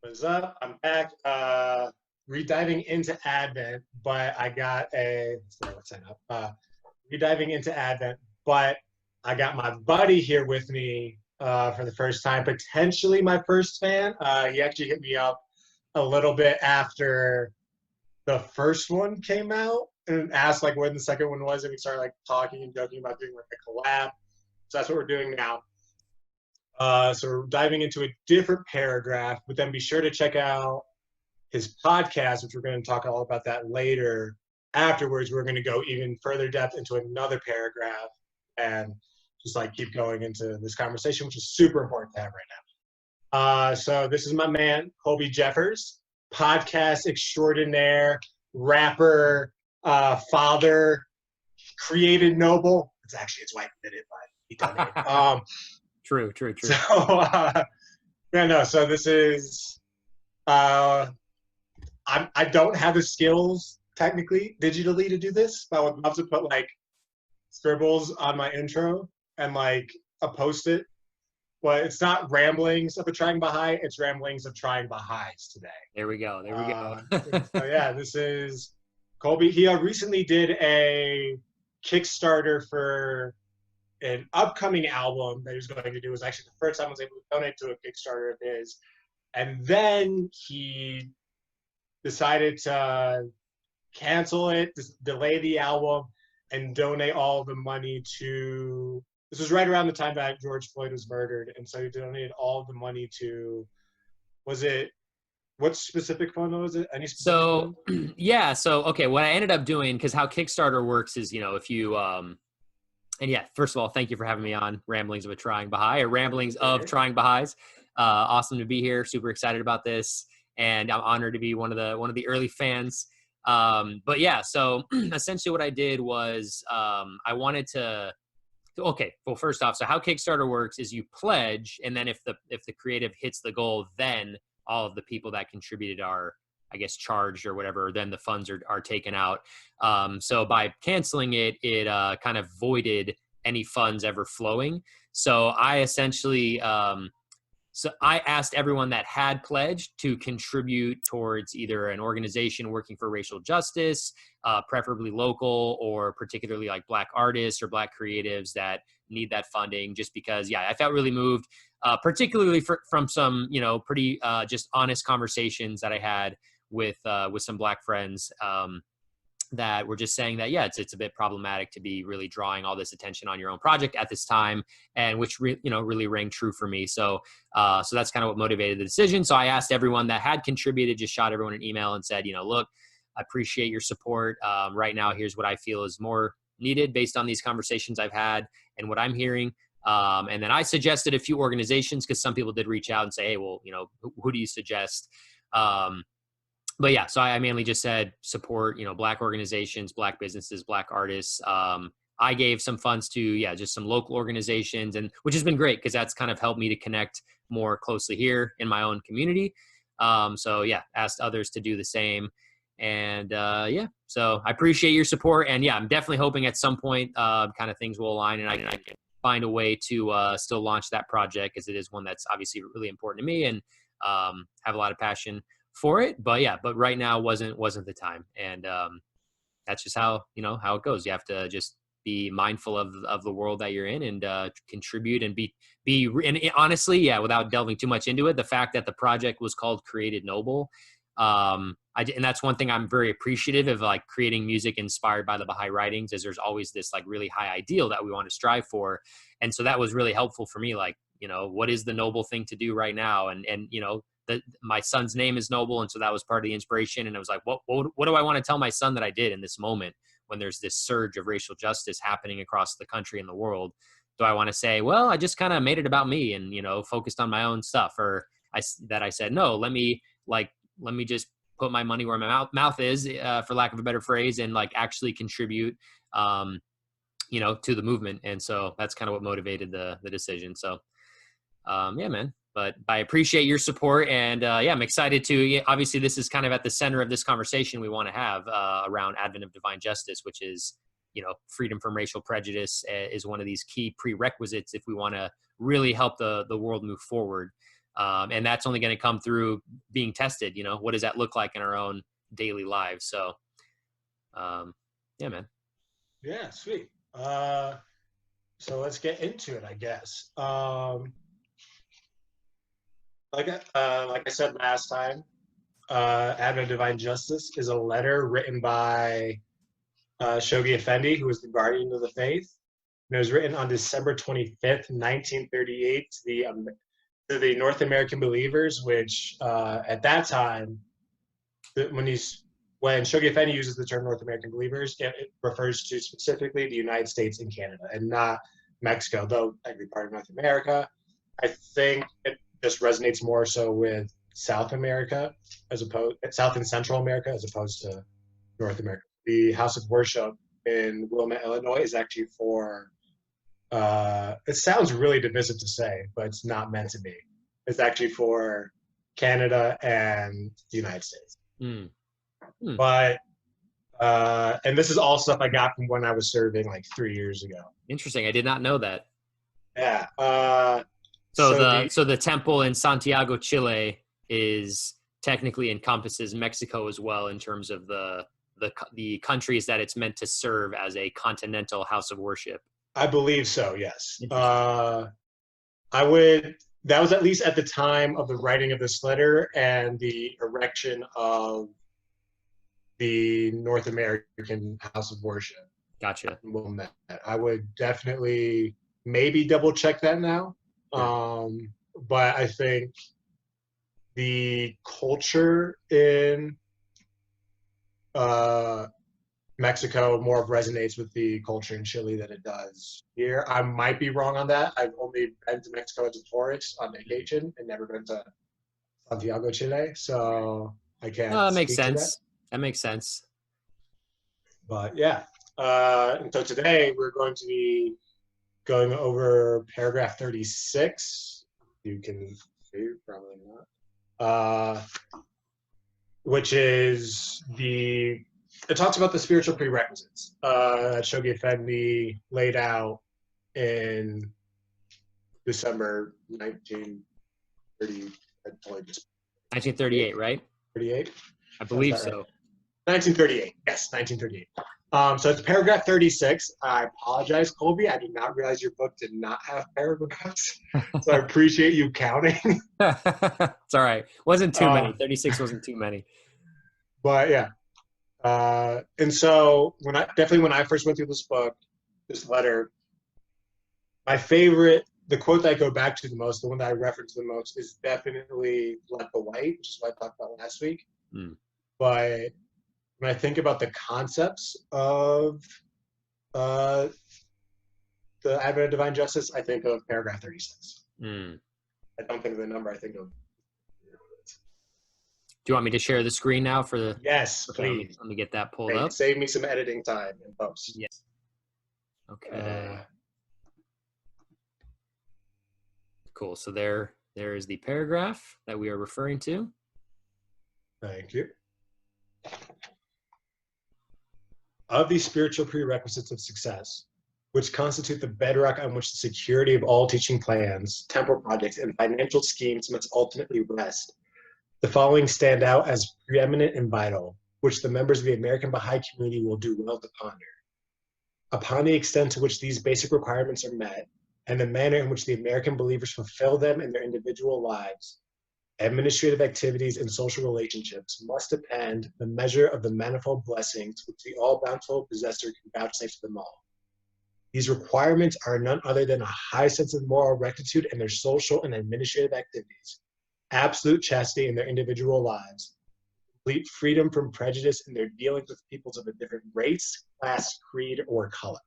What's up? I'm back. Rediving into Advent, but I got a sorry, what's that up? Rediving into Advent, but I got my buddy here with me for the first time, potentially my first fan. He actually hit me up a little bit after the first one came out and asked like when the second one was, and we started like talking and joking about doing like a collab. So that's what we're doing now. So we're diving into a different paragraph, but then be sure to check out his podcast, which we're going to talk all about that later. Afterwards, we're going to go even further depth into another paragraph and just like keep going into this conversation, which is super important to have right now. So this is my man, Colby Jeffers, podcast extraordinaire, rapper, father, created noble. It's wife did it, but he done it. True. So, yeah, no. So this is. I don't have the skills technically digitally to do this, but I would love to put like scribbles on my intro and like a post-it. But it's not ramblings of a trying Baha'i; it's ramblings of trying Baha'is today. There we go. So yeah, this is Colby. He recently did a Kickstarter for an upcoming album that he was going to do. It was actually the first time I was able to donate to a Kickstarter of his. And then he decided to cancel it, delay the album, and donate all the money to. This was right around the time that George Floyd was murdered, and so he donated all the money to. Was it? What specific fund was it? Any specific fund? Yeah. So okay, what I ended up doing, because how Kickstarter works is, if you and yeah, first of all, thank you for having me on Ramblings of a Trying Baha'i, or Ramblings of Trying Baha'is. Awesome to be here. Super excited about this, and I'm honored to be one of the early fans. But yeah, so essentially what I did was I wanted to. Okay, well, first off, so how Kickstarter works is you pledge, and then if the creative hits the goal, then all of the people that contributed are, I guess, charged or whatever, then the funds are taken out. So by canceling it, it kind of voided any funds ever flowing. So I essentially, so I asked everyone that had pledged to contribute towards either an organization working for racial justice, preferably local, or particularly like Black artists or Black creatives that need that funding, just because, yeah, I felt really moved, particularly from some, pretty just honest conversations that I had with some Black friends that were just saying that, yeah, it's a bit problematic to be really drawing all this attention on your own project at this time, and which really rang true for me. So so that's kind of what motivated the decision. So I asked everyone that had contributed, just shot everyone an email and said, look, I appreciate your support. Right now, here's what I feel is more needed based on these conversations I've had and what I'm hearing. And then I suggested a few organizations, because some people did reach out and say, hey, well, who do you suggest? But yeah, so I mainly just said support, Black organizations, Black businesses, Black artists. I gave some funds to, just some local organizations, and which has been great because that's kind of helped me to connect more closely here in my own community. So yeah, asked others to do the same. And yeah, so I appreciate your support. And yeah, I'm definitely hoping at some point kind of things will align and I can find a way to still launch that project, because it is one that's obviously really important to me and have a lot of passion for it. But yeah, but right now wasn't the time. And that's just how it goes. You have to just be mindful of the world that you're in and contribute and be and honestly, yeah, without delving too much into it, the fact that the project was called Created Noble, and that's one thing I'm very appreciative of, like creating music inspired by the Baha'i writings, is there's always this like really high ideal that we want to strive for. And so that was really helpful for me. Like, what is the noble thing to do right now? And my son's name is Noble. And so that was part of the inspiration. And I was like, what do I want to tell my son that I did in this moment when there's this surge of racial justice happening across the country and the world? Do I want to say, well, I just kind of made it about me and, focused on my own stuff? Or I said, no, let me just put my money where my mouth is, for lack of a better phrase, and like actually contribute, to the movement. And so that's kind of what motivated the decision. So, yeah, man. But I appreciate your support, and yeah, I'm excited to. Obviously, this is kind of at the center of this conversation we want to have around Advent of Divine Justice, which is, freedom from racial prejudice is one of these key prerequisites if we want to really help the world move forward. And that's only going to come through being tested. You know, what does that look like in our own daily lives? So, yeah, man. Yeah, sweet. So let's get into it, I guess. Like I said last time, Advent of Divine Justice is a letter written by Shoghi Effendi, who was the guardian of the faith. And it was written on December 25th, 1938, to the North American believers, which at that time, when Shoghi Effendi uses the term North American believers, it refers to specifically the United States and Canada, and not Mexico, though every part of North America. I think it just resonates more so with South America, South and Central America, as opposed to North America. The House of Worship in Wilmette, Illinois, is actually for. It sounds really divisive to say, but it's not meant to be. It's actually for Canada and the United States. Mm. But and this is all stuff I got from when I was serving like 3 years ago. Interesting. I did not know that. Yeah. So the temple in Santiago, Chile, is technically encompasses Mexico as well in terms of the countries that it's meant to serve as a continental house of worship. I believe so. Yes. That was at least at the time of the writing of this letter and the erection of the North American House of Worship. Gotcha. I would definitely maybe double check that now. Yeah. But I think the culture in Mexico more resonates with the culture in Chile than it does here. I might be wrong on that. I've only been to Mexico as a tourist on vacation and never been to Santiago, Chile. So I can't. That makes sense. That makes sense. But yeah. And so today we're going to be going over paragraph 36. You can see, probably not. Which is it talks about the spiritual prerequisites that Shoghi Effendi laid out in December 1930. 1938, right? 38? I believe so. Right? 1938. Yes, 1938. So it's paragraph 36. I apologize, Colby. I did not realize your book did not have paragraphs. So I appreciate you counting. It's all right. Wasn't too many. 36 wasn't too many. But yeah. And so when I first went through this letter, my favorite, the quote that I go back to the most, the one that I reference the most, is definitely "Let the White," which is what I talked about last week. But when I think about the concepts of the Advent of Divine Justice, I think of paragraph 36. I don't think of the number. I think of. Do you want me to share the screen now for the? Yes, please. Let me get that pulled up. Save me some editing time in post. Yes. Okay. Cool. So there is the paragraph that we are referring to. Thank you. Of these spiritual prerequisites of success, which constitute the bedrock on which the security of all teaching plans, temporal projects, and financial schemes must ultimately rest, the following stand out as preeminent and vital, which the members of the American Baha'i community will do well to ponder. Upon the extent to which these basic requirements are met, and the manner in which the American believers fulfill them in their individual lives, administrative activities and social relationships must depend the measure of the manifold blessings which the all-bountiful possessor can vouchsafe to them all. These requirements are none other than a high sense of moral rectitude in their social and administrative activities, absolute chastity in their individual lives, complete freedom from prejudice in their dealings with peoples of a different race, class, creed, or color.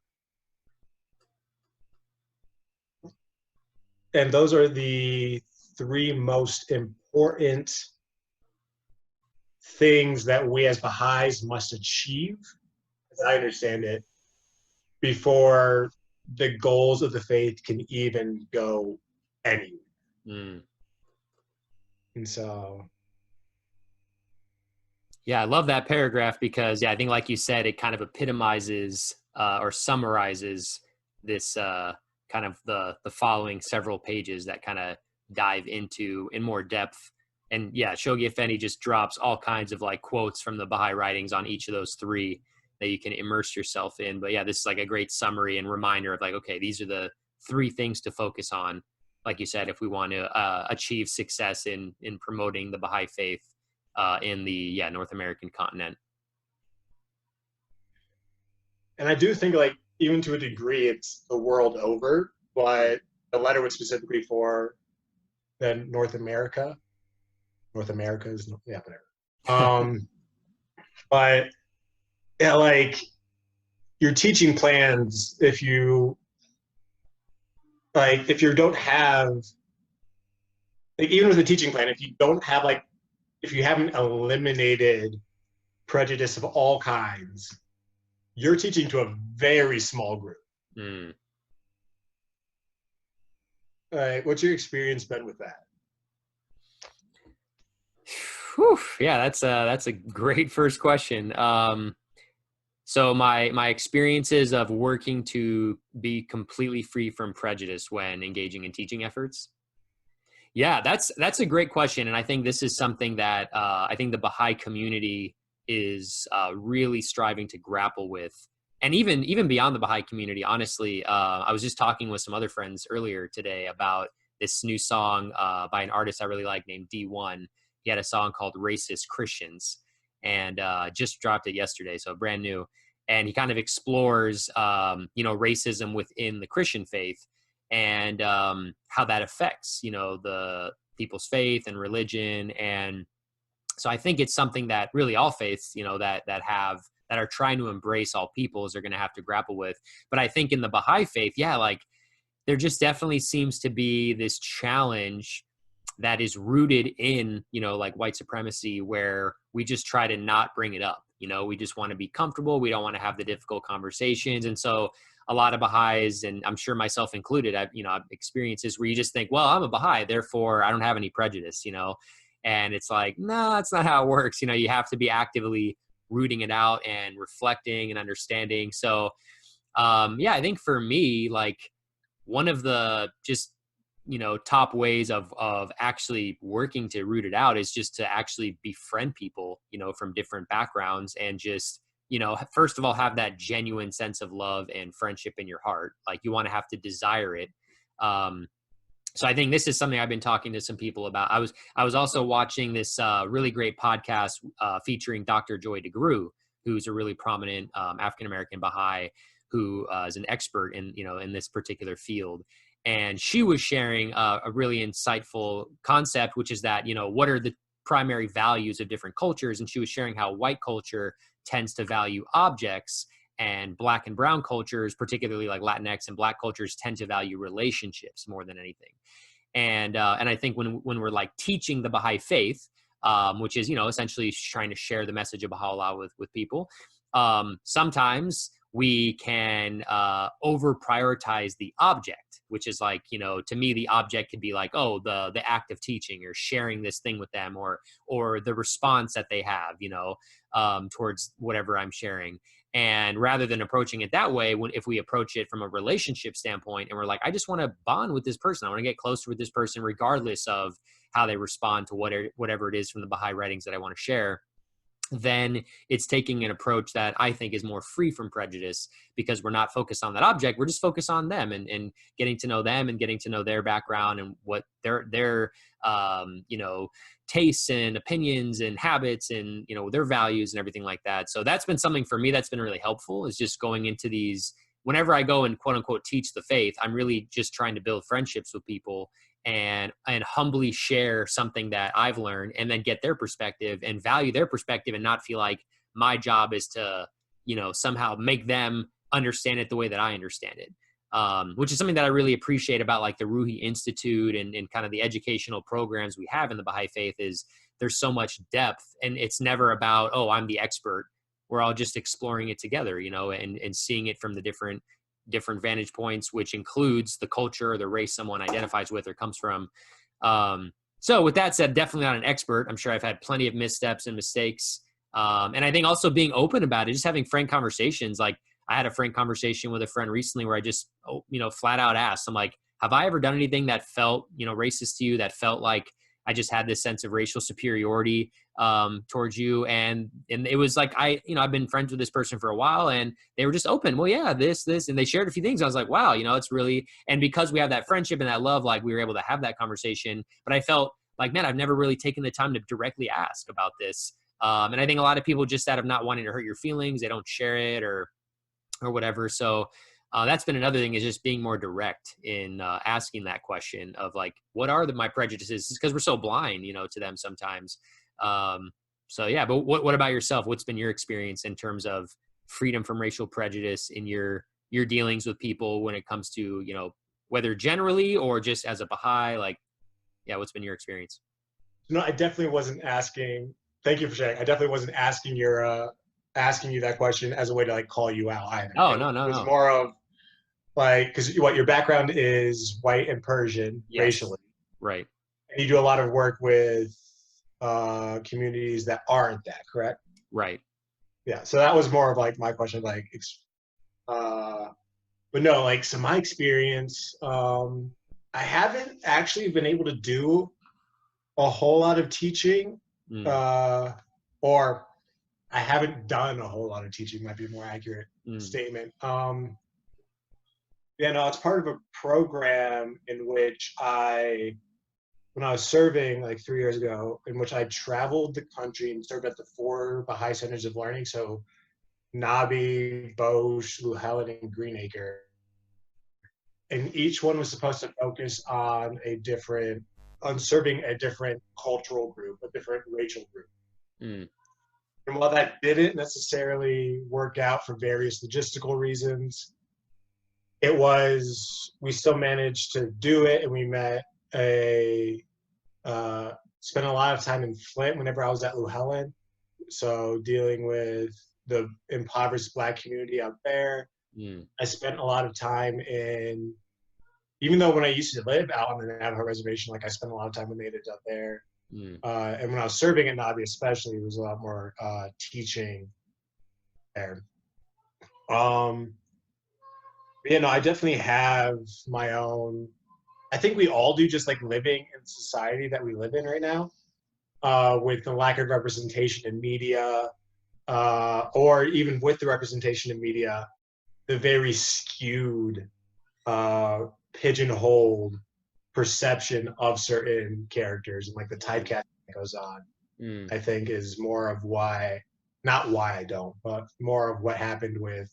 And those are the three most important things that we as Baha'is must achieve, as I understand it, before the goals of the faith can even go anywhere. And so, yeah, I love that paragraph because, I think like you said, it kind of epitomizes or summarizes this kind of the following several pages that kind of dive into in more depth. And yeah, Shoghi Effendi just drops all kinds of like quotes from the Baha'i writings on each of those three that you can immerse yourself in. But yeah, this is like a great summary and reminder of like, okay, these are the three things to focus on. Like you said, if we want to achieve success in promoting the Baha'i faith in the North American continent. And I do think like even to a degree it's the world over, but the letter was specifically for the North America. North America is whatever. But yeah, like your teaching plans, if you don't have like even with a teaching plan, if you don't have like if you haven't eliminated prejudice of all kinds, you're teaching to a very small group. Mm. What's your experience been with that? Whew, yeah, that's a great first question. So my experiences of working to be completely free from prejudice when engaging in teaching efforts. Yeah, that's a great question, and I think this is something that I think the Baha'i community is really striving to grapple with, and even beyond the Baha'i community. Honestly, I was just talking with some other friends earlier today about this new song by an artist I really like named D1. He had a song called "Racist Christians," and just dropped it yesterday, so brand new. And he kind of explores, racism within the Christian faith and how that affects, the people's faith and religion. And so I think it's something that really all faiths, that are trying to embrace all peoples are going to have to grapple with. But I think in the Baha'i faith, like there just definitely seems to be this challenge that is rooted in, like white supremacy, where we just try to not bring it up. We just want to be comfortable. We don't want to have the difficult conversations. And so a lot of Baha'is, and I'm sure myself included, I've experiences where you just think, well, I'm a Baha'i, therefore I don't have any prejudice, and it's like, no, that's not how it works. You have to be actively rooting it out and reflecting and understanding. So, I think for me, like one of the just, top ways of actually working to root it out is just to actually befriend people, from different backgrounds and just, first of all, have that genuine sense of love and friendship in your heart. Like you want to have to desire it. So I think this is something I've been talking to some people about. I was also watching this really great podcast featuring Dr. Joy DeGruy, who's a really prominent African-American Baha'i who is an expert in this particular field. And she was sharing a really insightful concept, which is that, what are the primary values of different cultures? And she was sharing how white culture tends to value objects and Black and brown cultures, particularly like Latinx and Black cultures, tend to value relationships more than anything. And I think when we're like teaching the Baha'i faith, which is, essentially trying to share the message of Baha'u'llah with people, sometimes we can over prioritize the object, which is like, to me, the object could be like, oh, the act of teaching or sharing this thing with them, or the response that they have, towards whatever I'm sharing. And rather than approaching it that way, if we approach it from a relationship standpoint and we're like, I just want to bond with this person, I want to get closer with this person, regardless of how they respond to whatever it is from the Baha'i writings that I want to share, then it's taking an approach that I think is more free from prejudice, because we're not focused on that object. We're just focused on them and getting to know them and getting to know their background and what their tastes and opinions and habits and, their values and everything like that. So that's been something for me that's been really helpful, is just going into these, whenever I go and quote unquote teach the faith, I'm really just trying to build friendships with people and humbly share something that I've learned, and then get their perspective and value their perspective, and not feel like my job is to, somehow make them understand it the way that I understand it. Which is something that I really appreciate about like the Ruhi Institute and kind of the educational programs we have in the Baha'i faith, is there's so much depth, and it's never about, oh, I'm the expert. We're all just exploring it together, and seeing it from the different vantage points, which includes the culture or the race someone identifies with or comes from. So with that said, definitely not an expert. I'm sure I've had plenty of missteps and mistakes. And I think also being open about it, just having frank conversations. Like I had a frank conversation with a friend recently where I just, flat out asked, I'm like, have I ever done anything that felt, racist to you, that felt like I just had this sense of racial superiority towards you? And it was like, I've been friends with this person for a while, and they were just open. Well, yeah, this, and they shared a few things. I was like, wow, it's really, and because we have that friendship and that love, like we were able to have that conversation. But I felt like, man, I've never really taken the time to directly ask about this. And I think a lot of people, just out of not wanting to hurt your feelings, they don't share it or whatever. So that's been another thing, is just being more direct in asking that question of like, what are my prejudices? Because we're so blind, to them sometimes. So yeah, but what about yourself? What's been your experience in terms of freedom from racial prejudice in your dealings with people when it comes to, whether generally or just as a Baha'i? Like, yeah, what's been your experience? No, I definitely wasn't asking. Thank you for sharing. I definitely wasn't asking you that question as a way to like call you out either. Oh, no. It was more of like, because what your background is white and Persian, Yes. racially, right? And you do a lot of work with communities that aren't that, correct? Right. Yeah. So that was more of like my question, like, but no, like, so my experience, I haven't actually been able to do a whole lot of teaching, or I haven't done a whole lot of teaching, might be a more accurate statement. Yeah, no, it's part of a program in which when I was serving like 3 years ago, in which I traveled the country and served at the 4 Baha'i centers of learning. So Nabi, Bosch, Luhelen, and Greenacre. And each one was supposed to focus on serving a different cultural group, a different racial group. And while that didn't necessarily work out for various logistical reasons, we still managed to do it, and we spent a lot of time in Flint whenever I was at Luhelen. So dealing with the impoverished Black community out there. I spent a lot of time even though when I used to live out on the Navajo reservation, like I spent a lot of time with natives out there. And when I was serving at Nabi especially, it was a lot more teaching there. I definitely have my own, I think we all do, just like living in the society that we live in right now, with the lack of representation in media, or even with the representation in media, the very skewed, pigeonholed perception of certain characters and like the typecasting that goes on, I think is more of not why I don't, but more of what happened with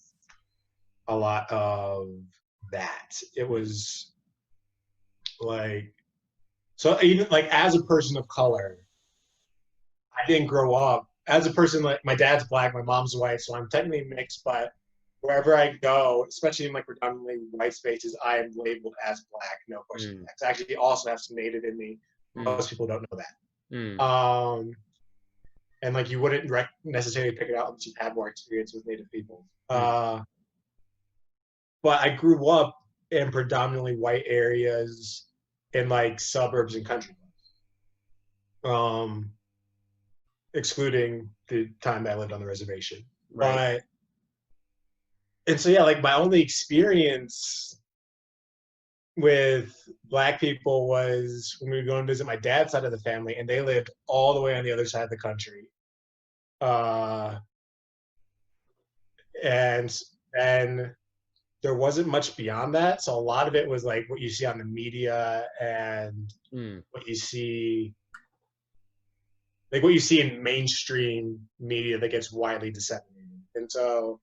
a lot of that. It was like, so even like as a person of color, I didn't grow up as a person, like my dad's Black, my mom's white, so I'm technically mixed, but wherever I go, especially in like predominantly white spaces, I am labeled as Black, no question. I actually also have some Native in me. Most people don't know that. And like you wouldn't necessarily pick it out unless you had more experience with Native people. But I grew up in predominantly white areas in like suburbs and country clubs, excluding the time that I lived on the reservation. Right. And so, yeah, like my only experience with Black people was when we would go and visit my dad's side of the family, and they lived all the way on the other side of the country. And then there wasn't much beyond that. So a lot of it was like what you see on the media and what you see in mainstream media that gets widely disseminated. And so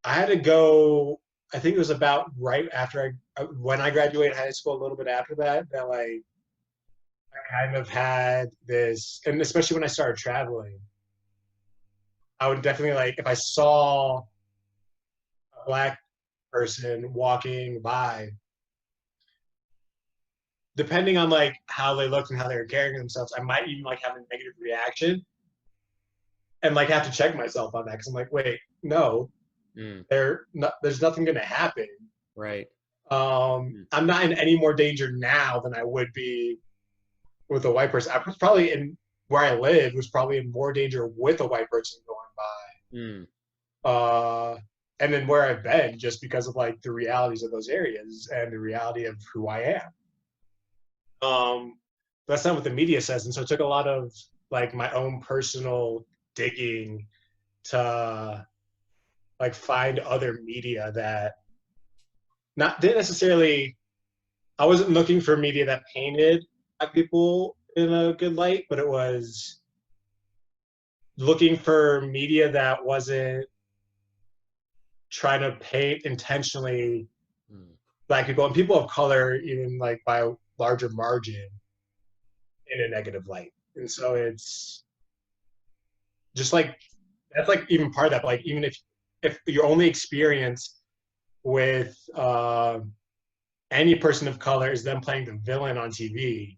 I had to go, I think it was about right after when I graduated high school, a little bit after that like I kind of had this, and especially when I started traveling, I would definitely like, if I saw a Black person walking by, depending on like how they looked and how they were carrying themselves, I might even like have a negative reaction and like have to check myself on that, because I'm like, wait, no, there's nothing going to happen. Right. I'm not in any more danger now than I would be with a white person. I was probably where I lived was probably in more danger with a white person going by. and then where I've been just because of like the realities of those areas and the reality of who I am. That's not what the media says. And so it took a lot of like my own personal digging to like find other media that not didn't necessarily, I wasn't looking for media that painted Black people in a good light, but it was looking for media that wasn't trying to paint intentionally Black people and people of color, even like by a larger margin, in a negative light. And so it's just like, that's like even part of that. Like even if your only experience with any person of color is them playing the villain on TV,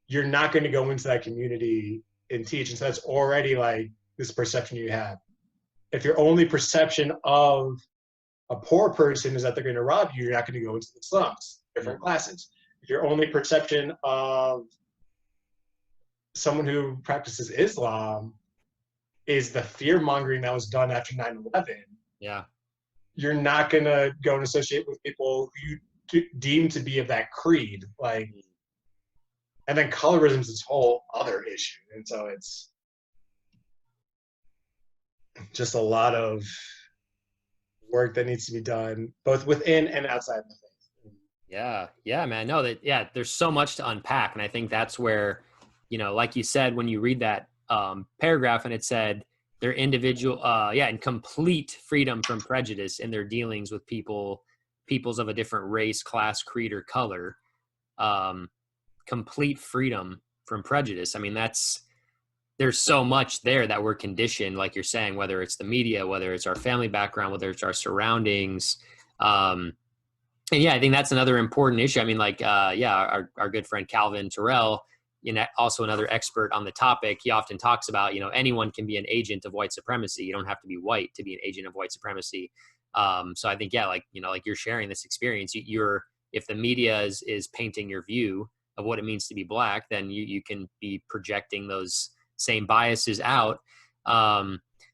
you're not going to go into that community and teach. And so that's already like this perception you have. If your only perception of a poor person is that they're going to rob you, you're not going to go into the slums, different classes. If your only perception of someone who practices Islam is the fear mongering that was done after 9/11, Yeah. you're not going to go and associate with people who you deem to be of that creed. Like, and then colorism is this whole other issue. And so it's just a lot of work that needs to be done both within and outside the faith. Yeah, man. No, there's so much to unpack. And I think that's where, like you said, when you read that paragraph and it said their individual, and complete freedom from prejudice in their dealings with peoples of a different race, class, creed, or color. Complete freedom from prejudice. I mean, there's so much there that we're conditioned, like you're saying, whether it's the media, whether it's our family background, whether it's our surroundings. And yeah, I think that's another important issue. I mean, like, our good friend Calvin Terrell, also another expert on the topic, he often talks about, anyone can be an agent of white supremacy. You don't have to be white to be an agent of white supremacy. So I think, like you're sharing this experience, if the media is painting your view of what it means to be Black, then you can be projecting those same biases out.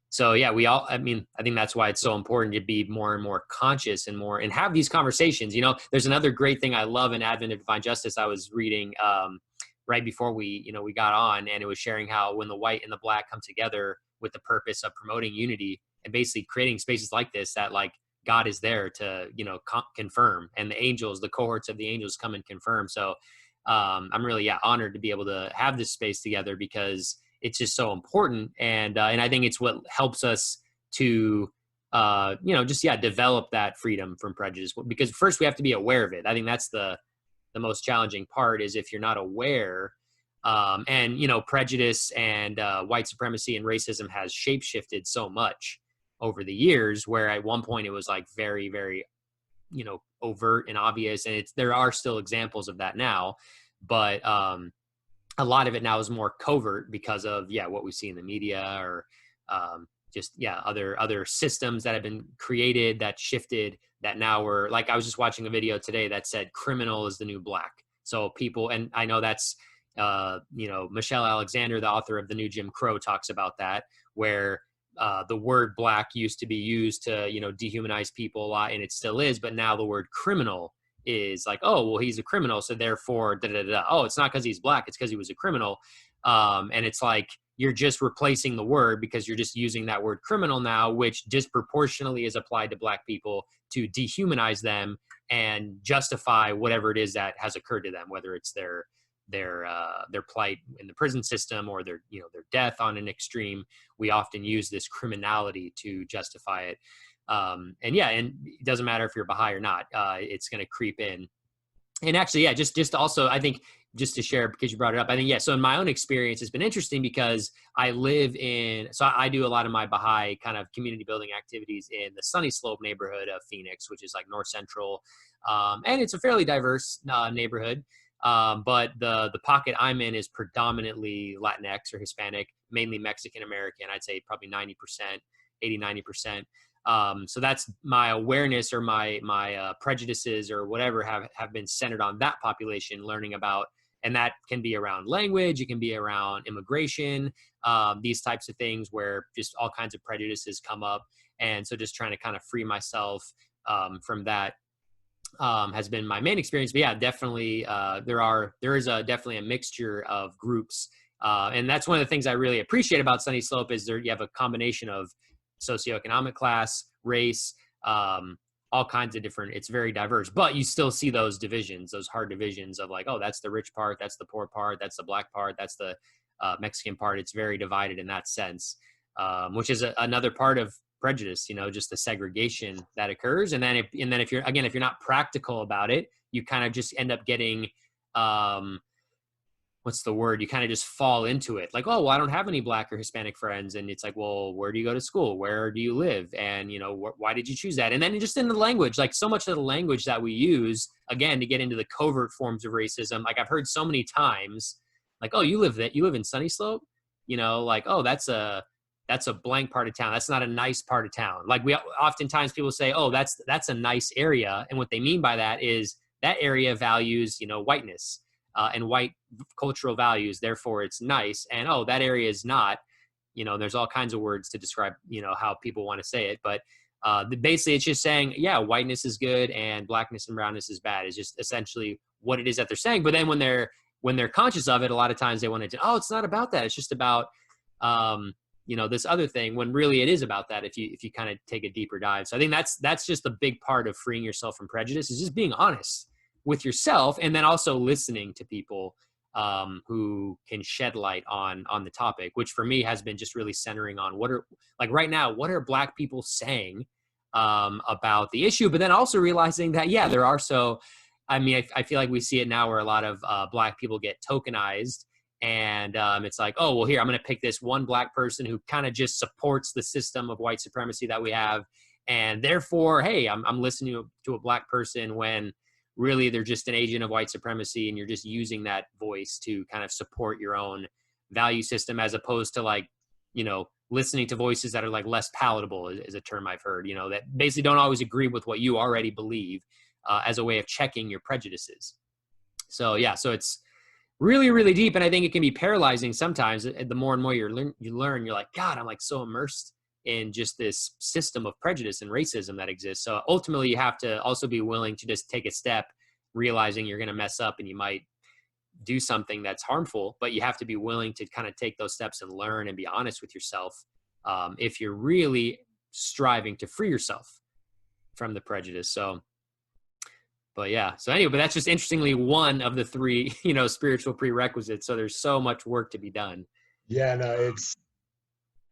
So yeah, I think that's why it's so important to be more and more conscious and have these conversations. There's another great thing I love in Advent of Divine Justice. I was reading right before we got on, and it was sharing how when the white and the Black come together with the purpose of promoting unity and basically creating spaces like this, that like God is there to, confirm, and the cohorts of the angels come and confirm. So I'm really honored to be able to have this space together, because it's just so important. And I think it's what helps us to, develop that freedom from prejudice, because first we have to be aware of it. I think that's the most challenging part, is if you're not aware, and prejudice and white supremacy and racism has shape-shifted so much over the years, where at one point it was like very, very, overt and obvious. And there are still examples of that now, but a lot of it now is more covert because of what we see in the media, or other systems that have been created that shifted, that now we're like, I was just watching a video today that said criminal is the new Black. So people, and I know that's Michelle Alexander, the author of The New Jim Crow, talks about that, where the word Black used to be used to dehumanize people a lot, and it still is, but now the word criminal is like, oh, well, he's a criminal, so therefore oh, it's not because he's Black, it's because he was a criminal. And it's like, you're just replacing the word, because you're just using that word criminal now, which disproportionately is applied to Black people to dehumanize them and justify whatever it is that has occurred to them, whether it's their plight in the prison system, or their death on an extreme. We often use this criminality to justify it. And it doesn't matter if you're Baha'i or not, it's going to creep in. And actually, just also, I think, just to share, because you brought it up, I think, so in my own experience, it's been interesting, because I do a lot of my Baha'i kind of community building activities in the Sunny Slope neighborhood of Phoenix, which is like North Central. And it's a fairly diverse neighborhood. But the pocket I'm in is predominantly Latinx or Hispanic, mainly Mexican American. I'd say probably 90%, 80-90%. So that's my awareness, or my prejudices or whatever have been centered on that population, learning about And that can be around language. It can be around immigration, these types of things where just all kinds of prejudices come up. And so just trying to kind of free myself from that has been my main experience. But yeah, definitely there is definitely a mixture of groups. And that's one of the things I really appreciate about Sunny Slope is you have a combination of socioeconomic class, race, all kinds of different, it's very diverse, but you still see those divisions, those hard divisions of like, oh, that's the rich part, that's the poor part, that's the black part, that's the Mexican part. It's very divided in that sense, which is another part of prejudice, just the segregation that occurs. And then if you're not practical about it, you kind of just end up getting, what's the word? You kind of just fall into it. Like, oh, well, I don't have any Black or Hispanic friends. And it's like, well, where do you go to school? Where do you live? And, why did you choose that? And then just in the language, like so much of the language that we use, again, to get into the covert forms of racism, like I've heard so many times, like, oh, you live in Sunny Slope? Like, oh, that's a blank part of town. That's not a nice part of town. Like oftentimes people say, oh, that's a nice area. And what they mean by that is that area values, whiteness. And white cultural values, therefore it's nice. And oh, that area is not, there's all kinds of words to describe, how people want to say it. But basically it's just saying, yeah, whiteness is good and blackness and brownness is bad. It's just essentially what it is that they're saying. But then when they're conscious of it, a lot of times they want to, oh, it's not about that. It's just about, this other thing, when really it is about that if you kind of take a deeper dive. So I think that's just a big part of freeing yourself from prejudice, is just being honest with yourself, and then also listening to people who can shed light on the topic, which for me has been just really centering on what are Black people saying about the issue, but then also realizing that, yeah, there are I feel like we see it now where a lot of Black people get tokenized, and it's like, oh, well, here, I'm going to pick this one Black person who kind of just supports the system of white supremacy that we have, and therefore, hey, I'm listening to a Black person when really they're just an agent of white supremacy, and you're just using that voice to kind of support your own value system, as opposed to like, listening to voices that are like less palatable is a term I've heard, that basically don't always agree with what you already believe, as a way of checking your prejudices. So yeah, so it's really, really deep. And I think it can be paralyzing sometimes. The more and more you learn, you're like, God, I'm like so immersed in just this system of prejudice and racism that exists. So ultimately you have to also be willing to just take a step, realizing you're going to mess up and you might do something that's harmful, but you have to be willing to kind of take those steps and learn and be honest with yourself. If you're really striving to free yourself from the prejudice. So, but yeah. So anyway, but that's just interestingly one of the three, spiritual prerequisites. So there's so much work to be done. Yeah, no,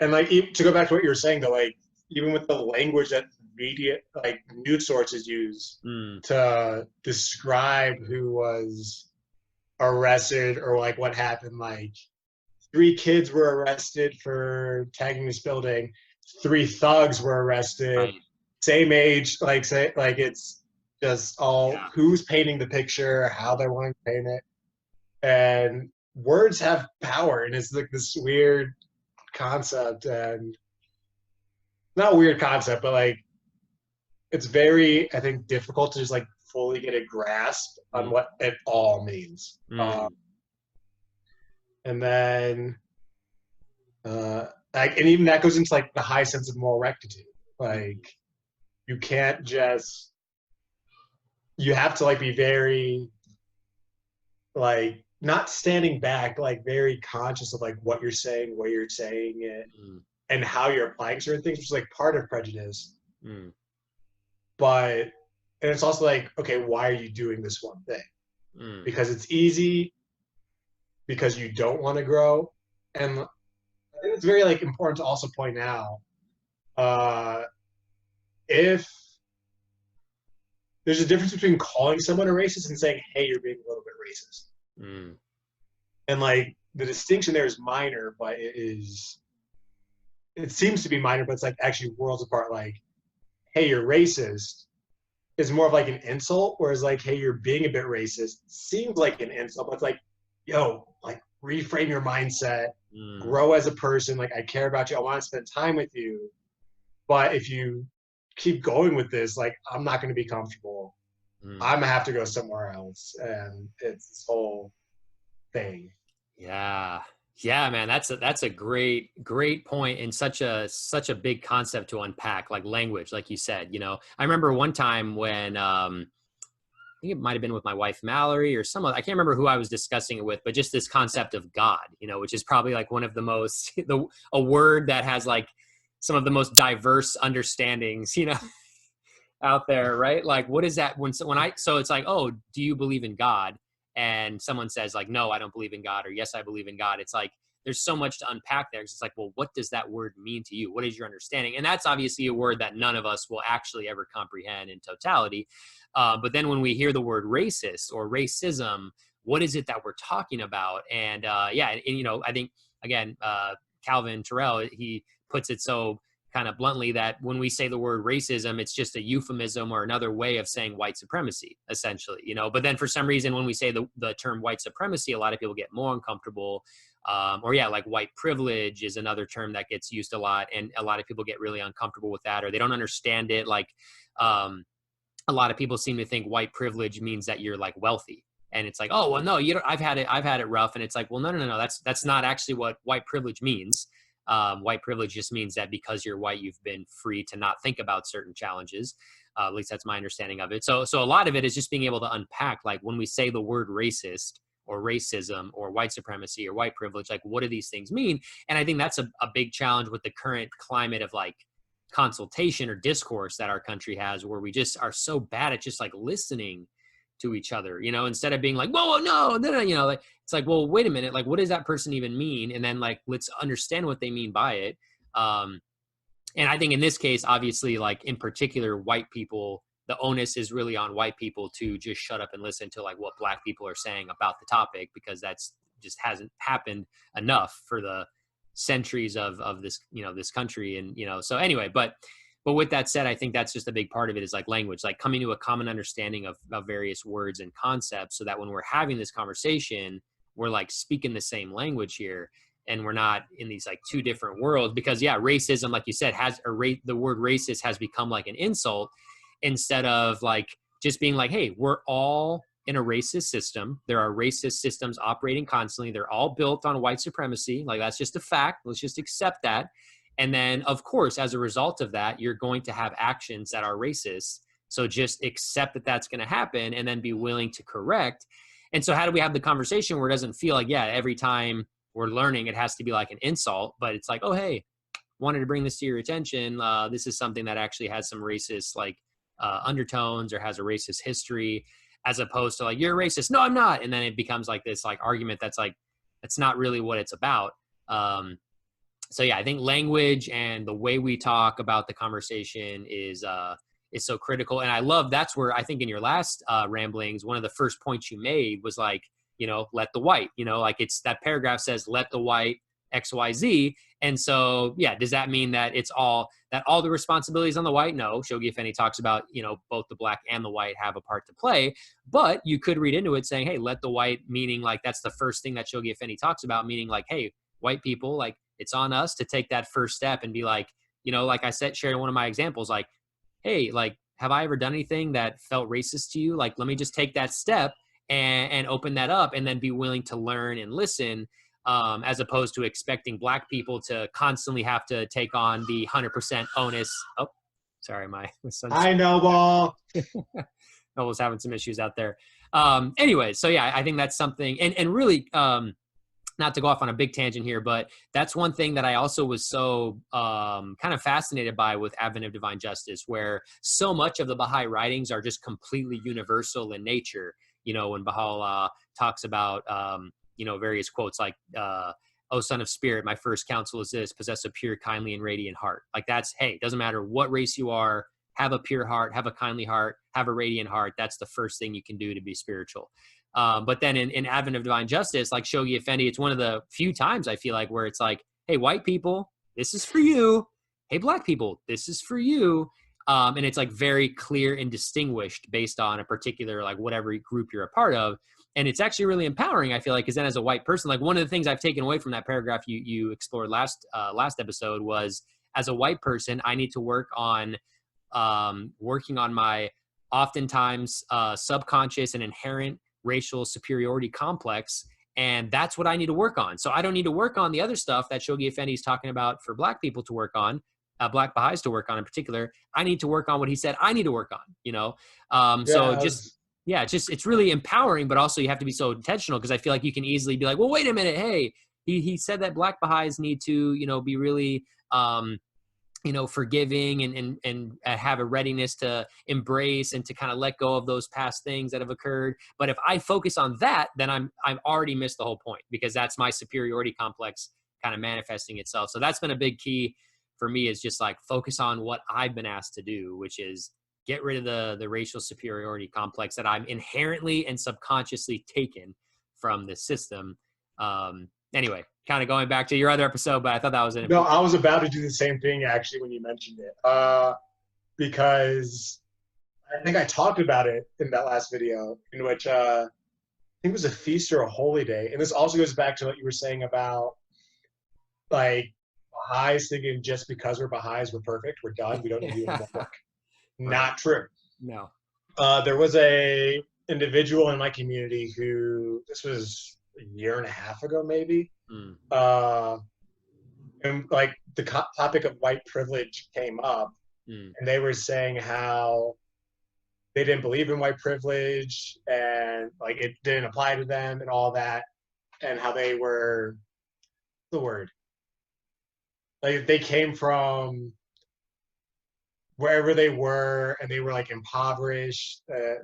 and like to go back to what you were saying though, like even with the language that media, like news sources use to describe who was arrested or like what happened, like 3 kids were arrested for tagging this building, 3 thugs were arrested, right. Same age, like say, like it's just all who's painting the picture, how they're wanting to paint it, and words have power, and it's like this weird concept, and not a weird concept, but like it's very, I think, difficult to just like fully get a grasp on what it all means. And then like, and even that goes into like the high sense of moral rectitude. Like you can't just, you have to like be very like not standing back, like very conscious of like what you're saying, where you're saying it, and how you're applying certain things, which is like part of prejudice. But, and it's also like, okay, why are you doing this one thing? Because it's easy, because you don't want to grow. And I think it's very like important to also point out, if there's a difference between calling someone a racist and saying, hey, you're being a little bit racist. And like the distinction there is minor, but it seems to be minor, but it's like actually worlds apart. Like, hey, you're racist is more of like an insult, whereas like, hey, you're being a bit racist seems like an insult, but it's like, yo, like reframe your mindset, grow as a person. Like, I care about you. I want to spend time with you. But if you keep going with this, like, I'm not going to be comfortable. I'm going to have to go somewhere else. And it's this whole thing. Yeah. Yeah, man, that's a great point, and such a big concept to unpack, like language, like you said. I remember one time when I think it might have been with my wife Mallory or someone, I can't remember who I was discussing it with, but just this concept of God, which is probably like one of the most a word that has like some of the most diverse understandings, out there, right? Like, what is that so it's like, oh, do you believe in God? And someone says like, no, I don't believe in God, or yes, I believe in God. It's like, there's so much to unpack there. It's like, well, what does that word mean to you? What is your understanding? And that's obviously a word that none of us will actually ever comprehend in totality. But then when we hear the word racist or racism, what is it that we're talking about? And I think, again, Calvin Terrell, he puts it so kind of bluntly that when we say the word racism, it's just a euphemism or another way of saying white supremacy, essentially, but then for some reason, when we say the term white supremacy, a lot of people get more uncomfortable. Like white privilege is another term that gets used a lot. And a lot of people get really uncomfortable with that, or they don't understand it. Like, a lot of people seem to think white privilege means that you're like wealthy. And it's like, oh, well, no, you don't, I've had it rough. And it's like, well, no. That's not actually what white privilege means. White privilege just means that because you're white, you've been free to not think about certain challenges. At least that's my understanding of it. So a lot of it is just being able to unpack, like when we say the word racist or racism or white supremacy or white privilege, like what do these things mean? And I think that's a big challenge with the current climate of like consultation or discourse that our country has, where we just are so bad at just like listening to each other, instead of being like, whoa, no, like, it's like, well, wait a minute, like, what does that person even mean? And then like, let's understand what they mean by it. And I think in this case, obviously, like in particular, white people, the onus is really on white people to just shut up and listen to like what Black people are saying about the topic, because that's just hasn't happened enough for the centuries of this, this country. And, so anyway, but with that said, I think that's just a big part of it, is like language, like coming to a common understanding of various words and concepts, so that when we're having this conversation, we're like speaking the same language here, and we're not in these like two different worlds. Because racism, like you said, the word racist has become like an insult, instead of like just being like, hey, we're all in a racist system. There are racist systems operating constantly. They're all built on white supremacy. Like, that's just a fact. Let's just accept that. And then, of course, as a result of that, you're going to have actions that are racist. So just accept that that's going to happen, and then be willing to correct. And so how do we have the conversation where it doesn't feel like, every time we're learning, it has to be like an insult, but it's like, oh, hey, wanted to bring this to your attention. This is something that actually has some racist like undertones, or has a racist history, as opposed to like, you're racist. No, I'm not. And then it becomes like this like argument that's like, that's not really what it's about. So I think language and the way we talk about the conversation is so critical. And I love, that's where I think in your last ramblings, one of the first points you made was like, let the white, like it's that paragraph says, let the white XYZ. And so, does that mean that all the responsibilities on the white? No. Shoghi Effendi talks about, both the Black and the white have a part to play, but you could read into it saying, hey, let the white, meaning like, that's the first thing that Shoghi Effendi talks about, meaning like, hey, white people, like it's on us to take that first step and be like, like I said, sharing one of my examples, like, hey, like, have I ever done anything that felt racist to you? Like, let me just take that step and open that up, and then be willing to learn and listen. As opposed to expecting Black people to constantly have to take on the 100% onus. Oh, sorry, my son's... I know, ball. Noel's having some issues out there. Anyway, so I think that's something, and really, not to go off on a big tangent here, but that's one thing that I also was so kind of fascinated by with Advent of Divine Justice, where so much of the Baha'i writings are just completely universal in nature. When Baha'u'llah talks about various quotes like, "O son of spirit, my first counsel is this: possess a pure, kindly, and radiant heart." Like, that's, hey, doesn't matter what race you are, have a pure heart, have a kindly heart, have a radiant heart. That's the first thing you can do to be spiritual. But then in Advent of Divine Justice, like Shoghi Effendi, it's one of the few times I feel like where it's like, hey, white people, this is for you. Hey, Black people, this is for you. And it's like very clear and distinguished based on a particular, like whatever group you're a part of. And it's actually really empowering, I feel like, because then as a white person, like one of the things I've taken away from that paragraph you explored last episode was, as a white person, I need to work on working on my oftentimes subconscious and inherent racial superiority complex, And that's what I need to work on. So I don't need to work on the other stuff that Shoghi Effendi is talking about for Black people to work on, Black Baha'is to work on in particular. I need to work on what he said I need to work on, you know? So just, yeah, it's really empowering, but also you have to be so intentional, because I feel like you can easily be like, well, wait a minute. Hey, he said that Black Baha'is need to, you know, be really, you know, forgiving and have a readiness to embrace and to kind of let go of those past things that have occurred. But if I focus on that, then I've already missed the whole point, because that's my superiority complex kind of manifesting itself. So that's been a big key for me, is just like focus on what I've been asked to do, which is get rid of the racial superiority complex that I'm inherently and subconsciously taken from the system. Anyway, kind of going back to your other episode, but I thought that was an No, I was about to do the same thing actually when you mentioned it, because I think I talked about it in that last video, in which I think it was a feast or a holy day, and this also goes back to what you were saying about like Baha'is thinking just because we're Baha'is we're perfect, we're done, we don't need to do any more work. Not true. No. There was a individual in my community who, this was a year and a half ago maybe, and like the topic of white privilege came up, and they were saying how they didn't believe in white privilege and like it didn't apply to them and all that, and how they were, the word, like they came from wherever they were and they were like impoverished, they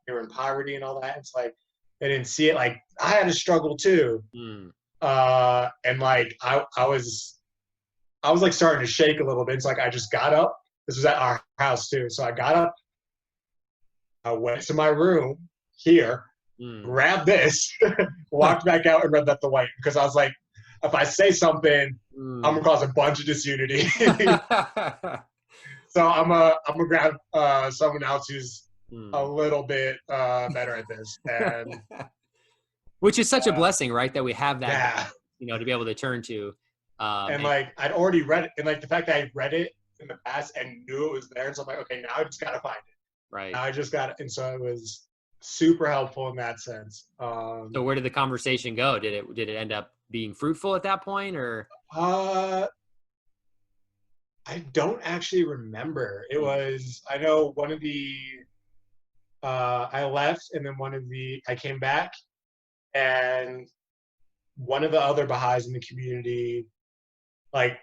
were in poverty and all that. It's like they didn't see it. Like I had to struggle too, and like I was like starting to shake a little bit. It's like I just got up. This was at our house too, so I got up, I went to my room here, grabbed this, walked back out and read that the white, because I was like, if I say something, I'm gonna cause a bunch of disunity. So I'm gonna grab someone else who's a little bit better at this, and which is such a blessing, right? That we have that, yeah, you know, to be able to turn to. And like I'd already read it, and like the fact that I read it in the past and knew it was there, and so I'm like, okay, now I just gotta find it. Right. Now I just got it, and so it was super helpful in that sense. So where did the conversation go? Did it end up being fruitful at that point, or? I don't actually remember. It was, I know one of the, I left, and then I came back, and one of the other Baha'is in the community, like,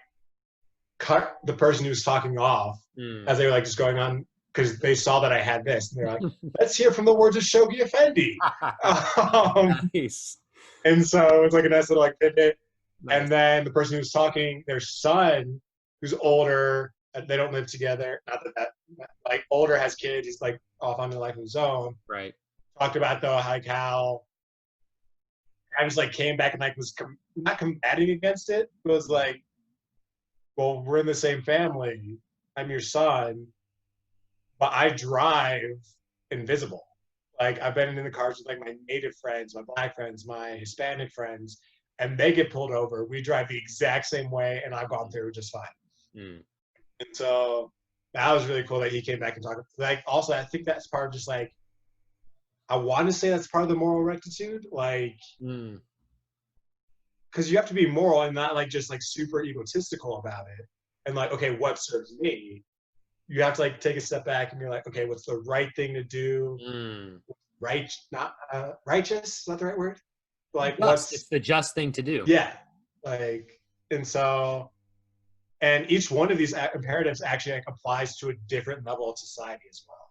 cut the person who was talking off as they were like just going on, because they saw that I had this, and they're like, let's hear from the words of Shoghi Effendi. Nice. And so it's like a nice little like pivot. Nice. And then the person who was talking, their son, who's older, they don't live together. Not that like older, has kids. He's like off on the life of his own. Right. Talked about though like how I just like came back and like was not combating against it. It was like, well, we're in the same family. I'm your son, but I drive invisible. Like I've been in the cars with like my native friends, my Black friends, my Hispanic friends, and they get pulled over. We drive the exact same way, and I've gone through just fine. And so that was really cool that he came back and talked. Like also, I think that's part of just like, I want to say that's part of the moral rectitude, like, because you have to be moral and not like just like super egotistical about it. And like, okay, what serves me? You have to like take a step back and you're like, okay, what's the right thing to do? Right, not righteous. Is that the right word? Like, it's the just thing to do. Yeah, like, and so. And each one of these imperatives actually like applies to a different level of society as well.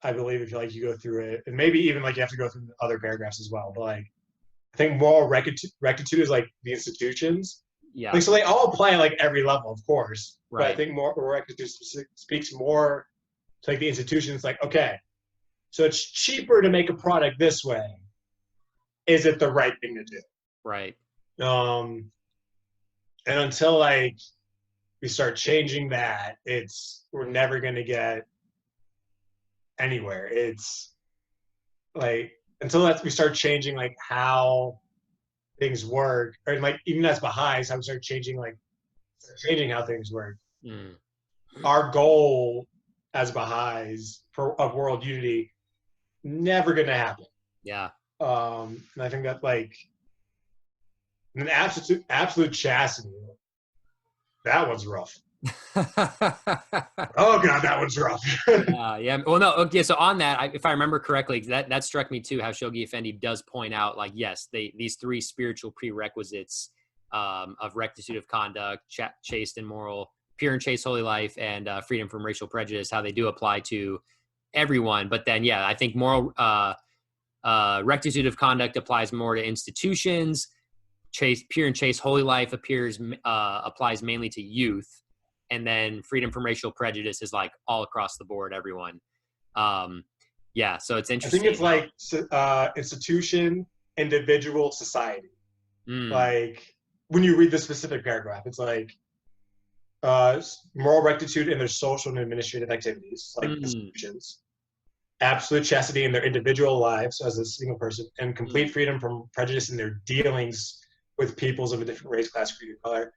I believe if you go through it, and maybe even like you have to go through other paragraphs as well. But like, I think moral rectitude is like the institutions. Yeah. Like so they all apply like every level, of course. Right. But I think moral rectitude speaks more to like the institutions. Like, okay, so it's cheaper to make a product this way. Is it the right thing to do? Right. And until like we start changing that, we're never gonna get anywhere. It's like until we start changing like how things work, or like even as Baha'is, how we start changing how things work. Our goal as Baha'is of world unity never gonna happen. Yeah. And I think that like an absolute chastity. That was rough. Oh God, that one's rough. Yeah. Well, no. Okay. So on that, if I remember correctly, that struck me too. How Shoghi Effendi does point out, like, yes, these three spiritual prerequisites of rectitude of conduct, chaste and moral, pure and chaste holy life, and freedom from racial prejudice. How they do apply to everyone. But then, yeah, I think moral rectitude of conduct applies more to institutions. Pure and chaste holy life applies mainly to youth. And then freedom from racial prejudice is like all across the board, everyone. Yeah, so it's I interesting. think it's like institution, individual, society. Like when you read the specific paragraph, it's like moral rectitude in their social and administrative activities, like institutions, absolute chastity in their individual lives as a single person, and complete freedom from prejudice in their dealings with peoples of a different race, class, creed, or color,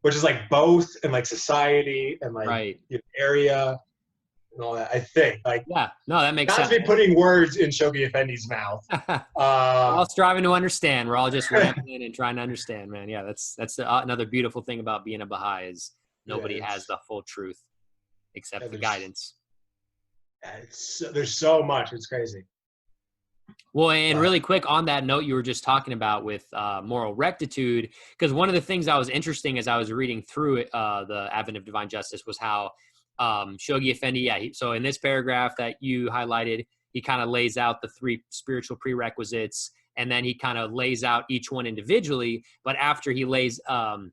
which is like both in like society and like area and all that. I think like no, that makes sense. Not to be putting words in Shoghi Effendi's mouth. We're all striving to understand. We're all just rambling and trying to understand, man. Yeah, that's another beautiful thing about being a Baha'i is nobody has the full truth except the guidance. There's so much. It's crazy. Well, and really quick on that note you were just talking about with moral rectitude, because one of the things that was interesting as I was reading through it, the Advent of Divine Justice, was how Shoghi Effendi, so in this paragraph that you highlighted, he kind of lays out the three spiritual prerequisites, and then he kind of lays out each one individually. But after he lays it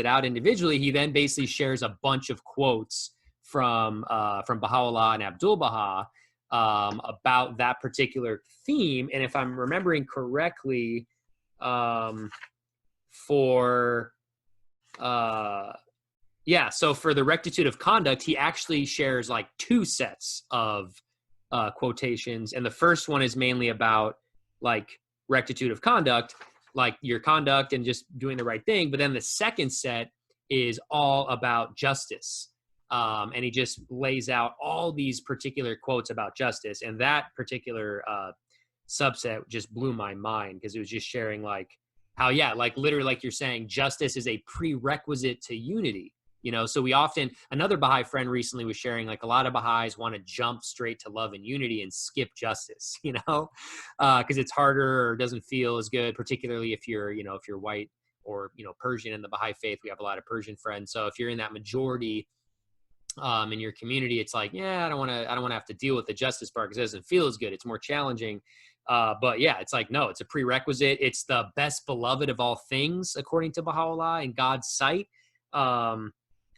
out individually, he then basically shares a bunch of quotes from Baha'u'llah and Abdu'l-Baha about that particular theme. And if I'm remembering correctly, so for the rectitude of conduct, he actually shares like two sets of quotations. And the first one is mainly about like rectitude of conduct, like your conduct and just doing the right thing. But then the second set is all about justice. And he just lays out all these particular quotes about justice. And that particular subset just blew my mind because it was just sharing like how, like literally, like you're saying, justice is a prerequisite to unity. You know, so we often, another Baha'i friend recently was sharing like a lot of Baha'is want to jump straight to love and unity and skip justice, you know, because it's harder or doesn't feel as good, particularly if you're white or, Persian in the Baha'i faith. We have a lot of Persian friends. So if you're in that majority in your community, it's like, I don't want to have to deal with the justice part because it doesn't feel as good. It's more challenging. But it's like, no, it's a prerequisite. It's the best beloved of all things, according to Baha'u'llah in God's sight.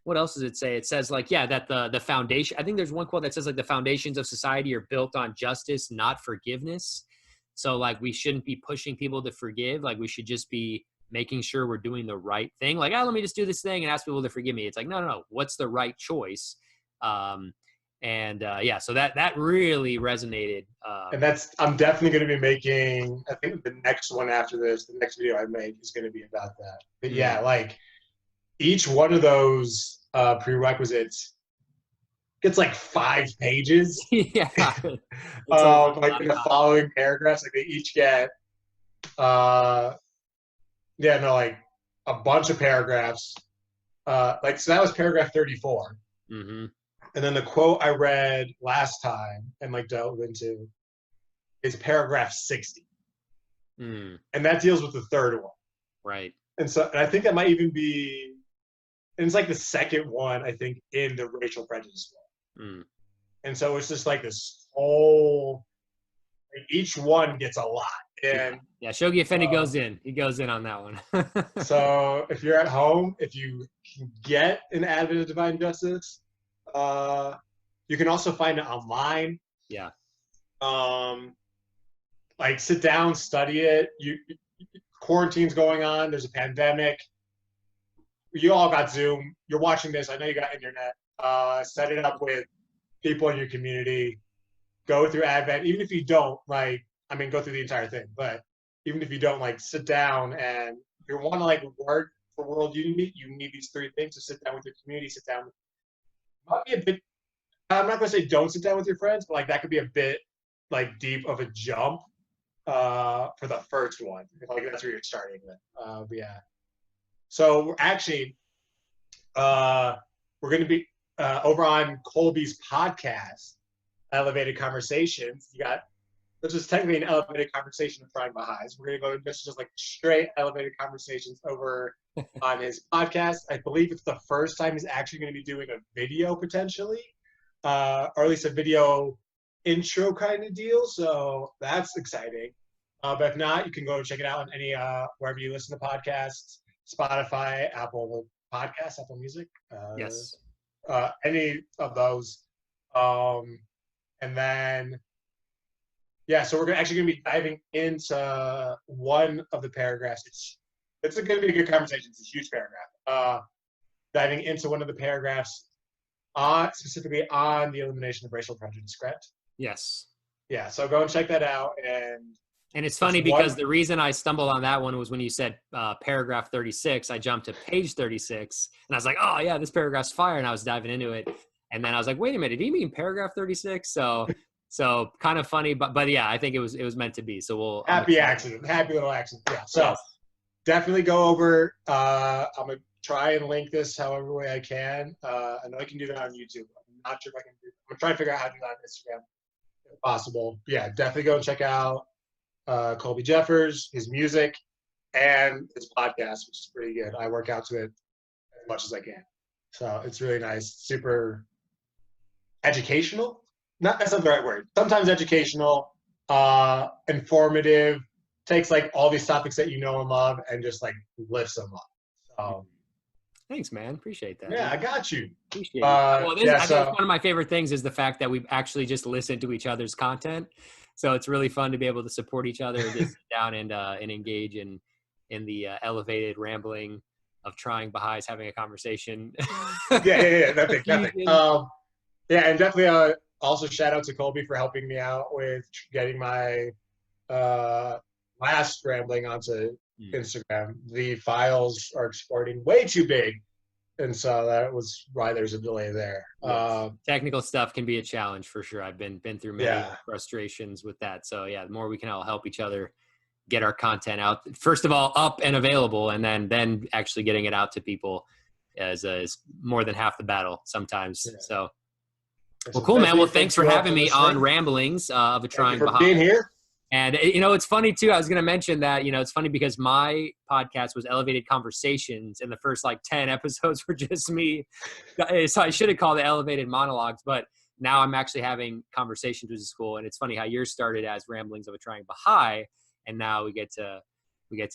What else does it say? It says like, that the foundation, I think there's one quote that says like the foundations of society are built on justice, not forgiveness. So like, we shouldn't be pushing people to forgive. Like we should just be making sure we're doing the right thing. Like, let me just do this thing and ask people to forgive me. It's like, no. What's the right choice? So that really resonated. And I'm definitely going to be making, I think the next one after this, the next video I make is going to be about that. But like each one of those prerequisites gets like 5 pages. Like in the following paragraphs, like they each get, like a bunch of paragraphs. So that was paragraph 34. Mm-hmm. And then the quote I read last time and like delved into is paragraph 60. And that deals with the third one. Right. And I think that might even be, and it's like the second one, I think, in the racial prejudice one. And so it's just like this whole, like each one gets a lot. And Shoghi Effendi goes in. He goes in on that one. So if you're at home, if you can get an Advent of Divine Justice, you can also find it online. Like sit down, study it. Quarantine's going on. There's a pandemic. You all got Zoom. You're watching this. I know you got internet. Set it up with people in your community. Go through Advent. Even if you don't, go through the entire thing. But even if you don't, sit down and if you want to work for world unity, you need these 3 things. So sit down with your community. Sit down. Might be a bit. I'm not gonna say don't sit down with your friends, but that could be a bit deep of a jump. for the first one. Like that's where you're starting with. But yeah. So we're actually we're going to be over on Colby's podcast, Elevated Conversations. This is technically an elevated conversation of trying Baha'is. We're going to go just like straight elevated conversations over on his podcast. I believe it's the first time he's actually going to be doing a video potentially, or at least a video intro kind of deal. So that's exciting. But if not, you can go and check it out on any wherever you listen to podcasts, Spotify, Apple Podcasts, Apple Music. Yes. Any of those. And then, yeah, so we're actually going to be diving into one of the paragraphs. It's going to be a good conversation. It's a huge paragraph. Diving into one of the paragraphs specifically on the elimination of racial prejudice, correct? Yes. Yeah, so go and check that out. And it's funny because the reason I stumbled on that one was when you said paragraph 36, I jumped to page 36 and I was like, oh yeah, this paragraph's fire. And I was diving into it. And then I was like, wait a minute, did he mean paragraph 36? So kind of funny, but yeah, I think it was meant to be. So happy little accident. Yeah. So yes. Definitely go over. I'm gonna try and link this however way I can. I know I can do that on YouTube. I'm not sure if I can do. I'm trying to figure out how to do that on Instagram if possible. But yeah, definitely go and check out Colby Jeffers, his music, and his podcast, which is pretty good. I work out to it as much as I can. So it's really nice, super educational. That's not the right word. Sometimes educational, informative, takes like all these topics that you know and love and just like lifts them up. So, thanks, man. Appreciate that. Yeah, I got you. Appreciate it. Well, I think one of my favorite things is the fact that we've actually just listened to each other's content. So it's really fun to be able to support each other, just sit down and engage in the elevated rambling of trying Baha'is, having a conversation. Yeah. Nothing. Yeah, and definitely also shout out to Colby for helping me out with getting my last rambling onto Instagram. The files are exporting way too big. And so that was why there's a delay there. Yes. Technical stuff can be a challenge for sure. I've been through many frustrations with that. So yeah, the more we can all help each other get our content out, first of all, up and available, and then actually getting it out to people is more than half the battle sometimes. Yeah. So, well, cool, man. Well, thanks for having me on Ramblings of a Trying Baha'i. Being here. And, it's funny, too. I was going to mention that, it's funny because my podcast was Elevated Conversations, and the first, 10 episodes were just me. So I should have called it Elevated Monologues, but now I'm actually having conversations, which is cool. And it's funny how yours started as Ramblings of a Trying Baha'i, and now we get to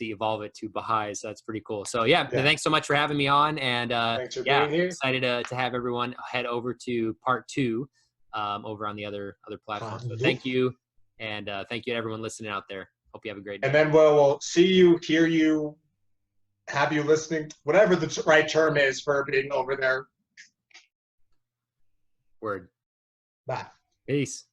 evolve it to Baha'i. So that's pretty cool. So, yeah. Thanks so much for having me on. And, thanks for being here. Excited to have everyone head over to part 2 over on the other platforms. So thank you. And thank you to everyone listening out there. Hope you have a great day. And then we'll see you, hear you, have you listening, whatever the right term is for being over there. Word. Bye. Peace.